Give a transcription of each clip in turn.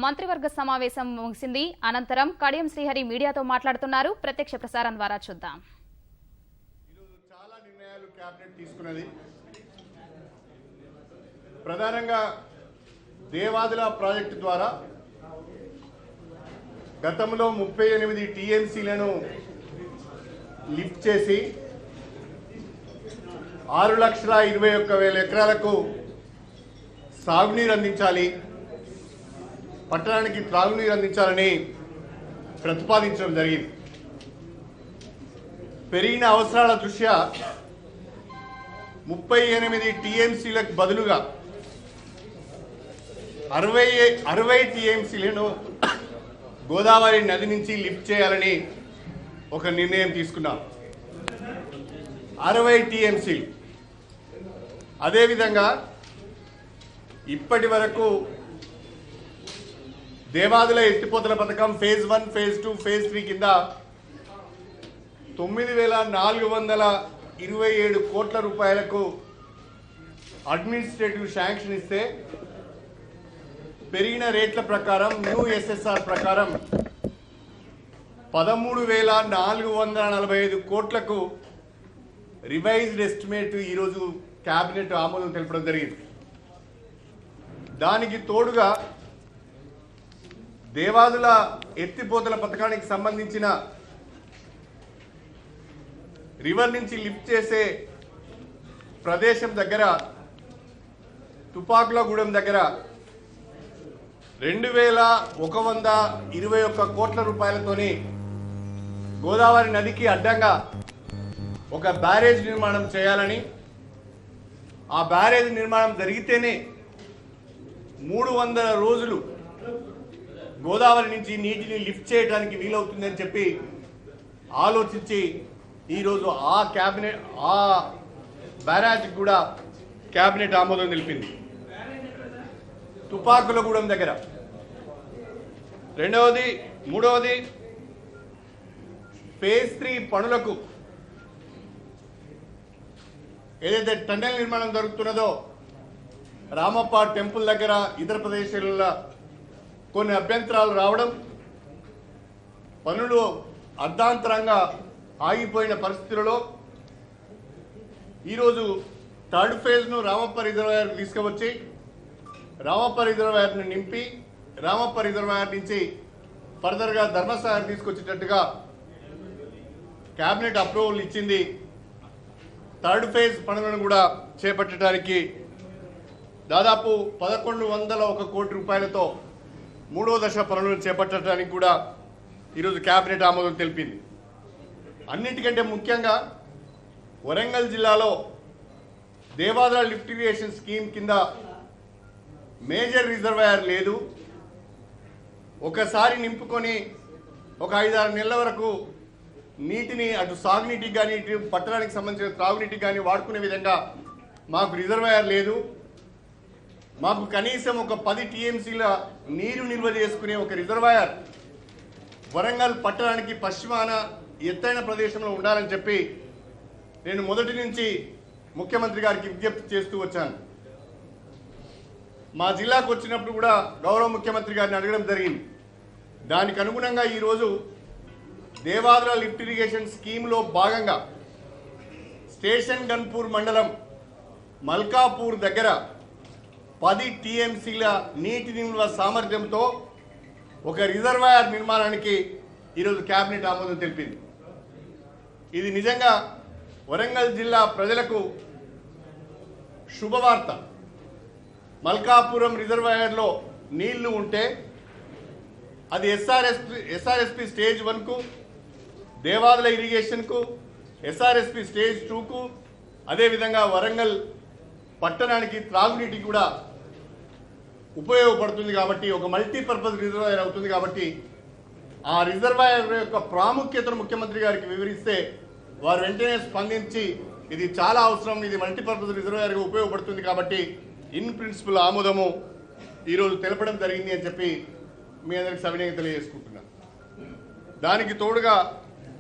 మంత్రివర్గ సమావేశం ముగిసింది. అనంతరం కడియం శ్రీహరి మీడియాతో మాట్లాడుతున్నారు. ప్రత్యక్ష ప్రసారం ద్వారా చూద్దాం. చాలా నిర్ణయాలు కేబినెట్ తీసుకున్నది. ప్రధానంగా దేవాదుల ప్రాజెక్టు ద్వారా గతంలో 38 టీఎంసీలను లిఫ్ట్ చేసి 6,21,000 ఎకరాలకు సాగునీరు అందించాలి, పట్టణానికి త్రాగునీరు అందించాలని ప్రతిపాదించడం జరిగింది. పెరిగిన అవసరాల దృష్ట్యా 38 టీఎంసీలకు బదులుగా 60 టీఎంసీలను గోదావరి నది నుంచి లిఫ్ట్ చేయాలని ఒక నిర్ణయం తీసుకున్నాం. 60 టీఎంసీలు. అదేవిధంగా ఇప్పటి వరకు దేవాదుల ఎత్తిపోతల పథకం ఫేజ్ 1, ఫేజ్ 2, ఫేజ్ 3 కింద 9,427 కోట్ల రూపాయలకు అడ్మినిస్ట్రేటివ్ శాంక్షన్ ఇస్తే పెరిగిన రేట్ల ప్రకారం న్యూ ఎస్ఎస్ఆర్ ప్రకారం 13,445 కోట్లకు రివైజ్డ్ ఎస్టిమేట్ ఈరోజు కేబినెట్ ఆమోదం తెలపడం జరిగింది. దానికి తోడుగా దేవాదుల ఎత్తిపోతల పథకానికి సంబంధించిన రివర్ నుంచి లిఫ్ట్ చేసే ప్రదేశం దగ్గర తుపాకులగూడెం దగ్గర 2,121 కోట్ల రూపాయలతోని గోదావరి నదికి అడ్డంగా ఒక బ్యారేజ్ నిర్మాణం చేయాలని, ఆ బ్యారేజ్ నిర్మాణం జరిగితేనే 300 రోజులు గోదావరి నుంచి నీటిని లిఫ్ట్ చేయడానికి వీలవుతుందని చెప్పి ఆలోచించి ఈరోజు ఆ బ్యారేజ్ కూడా కేబినెట్ ఆమోదం తెలిపింది. తుపాకులగూడెం దగ్గర మూడవది ఫేజ్ 3 పనులకు ఏదైతే టన్నెల్ నిర్మాణం జరుగుతున్నదో రామప్ప టెంపుల్ దగ్గర ఇతర ప్రదేశాలలో కొన్ని అభ్యంతరాలు రావడం, పనులు అర్ధాంతరంగా ఆగిపోయిన పరిస్థితులలో ఈరోజు థర్డ్ ఫేజ్ను రామప్ప రిజర్వాయర్ తీసుకువచ్చి రామప్ప రిజర్వాయర్ను నింపి రామప్ప రిజర్వాయర్ నుంచి ఫర్దర్గా ధర్మసాగర్ తీసుకొచ్చేటట్టుగా కేబినెట్ అప్రూవల్ ఇచ్చింది. థర్డ్ ఫేజ్ పనులను కూడా చేపట్టడానికి దాదాపు 1,101 కోటి రూపాయలతో మూడో దశ పనులను చేపట్టడానికి కూడా ఈరోజు కేబినెట్ ఆమోదం తెలిపింది. అన్నింటికంటే ముఖ్యంగా వరంగల్ జిల్లాలో దేవాదుల లిఫ్ట్ ఇరిగేషన్ స్కీమ్ కింద మేజర్ రిజర్వాయర్ లేదు. ఒకసారి నింపుకొని ఒక 5-6 నెలల వరకు నీటిని అటు సాగునీటికి కానీ ఇటు పట్టణానికి సంబంధించిన త్రాగునీటికి కానీ వాడుకునే విధంగా మాకు రిజర్వాయర్ లేదు. మాకు కనీసం ఒక 10 టీఎంసీల నీరు నిల్వ చేసుకునే ఒక రిజర్వాయర్ వరంగల్ పట్టణానికి పశ్చిమాన ఎత్తైన ప్రదేశంలో ఉండాలని చెప్పి నేను మొదటి నుంచి ముఖ్యమంత్రి గారికి విజ్ఞప్తి చేస్తూ వచ్చాను. మా జిల్లాకు వచ్చినప్పుడు కూడా గౌరవ ముఖ్యమంత్రి గారిని అడగడం జరిగింది. దానికి అనుగుణంగా ఈరోజు దేవాదుల లిఫ్ట్ ఇరిగేషన్ స్కీమ్లో భాగంగా స్టేషన్ గన్పూర్ మండలం మల్కాపూర్ దగ్గర 10 టీఎంసీల నీటి నిల్వ సామర్థ్యంతో ఒక రిజర్వాయర్ నిర్మాణానికి ఈరోజు కేబినెట్ ఆమోదం తెలిపింది. ఇది నిజంగా వరంగల్ జిల్లా ప్రజలకు శుభవార్త. మల్కాపురం రిజర్వాయర్లో నీళ్లు ఉంటే అది ఎస్ఆర్ఎస్పి స్టేజ్ 1కు, దేవాదుల ఇరిగేషన్కు, ఎస్ఆర్ఎస్పి స్టేజ్ 2కు, అదేవిధంగా వరంగల్ పట్టణానికి త్రాగునీటికి కూడా ఉపయోగపడుతుంది. కాబట్టి ఒక మల్టీపర్పస్ రిజర్వాయర్ అవుతుంది. కాబట్టి ఆ రిజర్వాయర్ యొక్క ప్రాముఖ్యతను ముఖ్యమంత్రి గారికి వివరిస్తే వారు వెంటనే స్పందించి ఇది చాలా అవసరం, ఇది మల్టీపర్పస్ రిజర్వాయర్గా ఉపయోగపడుతుంది కాబట్టి ఇన్ ప్రిన్సిపల్ ఆమోదము ఈరోజు తెలపడం జరిగింది అని చెప్పి మీ అందరికి సవినయంగా తెలియజేసుకుంటున్నాను. దానికి తోడుగా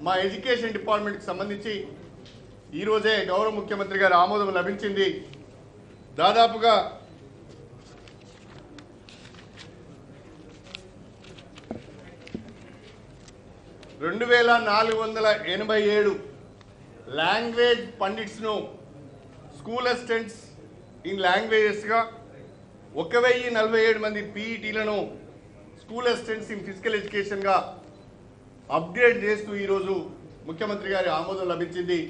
మా ఎడ్యుకేషన్ డిపార్ట్మెంట్కి సంబంధించి ఈరోజే గౌరవ ముఖ్యమంత్రి గారి ఆమోదం లభించింది. దాదాపుగా 2487 లాంగ్వేజ్ పండిట్స్ను స్కూల్ అసిస్టెంట్స్ ఇన్ లాంగ్వేజెస్గా 1047 మంది పీఈటీలను స్కూల్ అసిస్టెంట్స్ ఇన్ ఫిజికల్ ఎడ్యుకేషన్గా అప్గ్రేడ్ చేస్తూ ఈరోజు ముఖ్యమంత్రి గారి ఆమోదం లభించింది.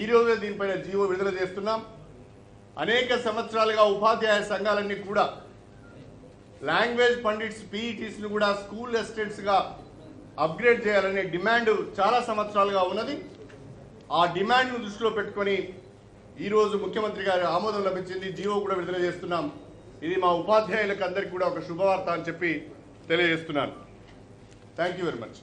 ఈరోజు దీనిపైన జీవో విడుదల చేస్తున్నాం. అనేక సంవత్సరాలుగా ఉపాధ్యాయ సంఘాలన్నీ కూడా లాంగ్వేజ్ పండిట్స్ పీఈటీస్ను కూడా స్కూల్ అసిస్టెంట్స్గా అప్గ్రేడ్ చేయాలనే డిమాండ్ చాలా సంవత్సరాలుగా ఉన్నది. ఆ డిమాండ్ను దృష్టిలో పెట్టుకొని ఈరోజు ముఖ్యమంత్రి గారి ఆమోదం లభించింది. జీవో కూడా విడుదల చేస్తున్నాం. ఇది మా ఉపాధ్యాయులకు అందరికీ కూడా ఒక శుభవార్త అని చెప్పి తెలియజేస్తున్నాను. Thank you very much.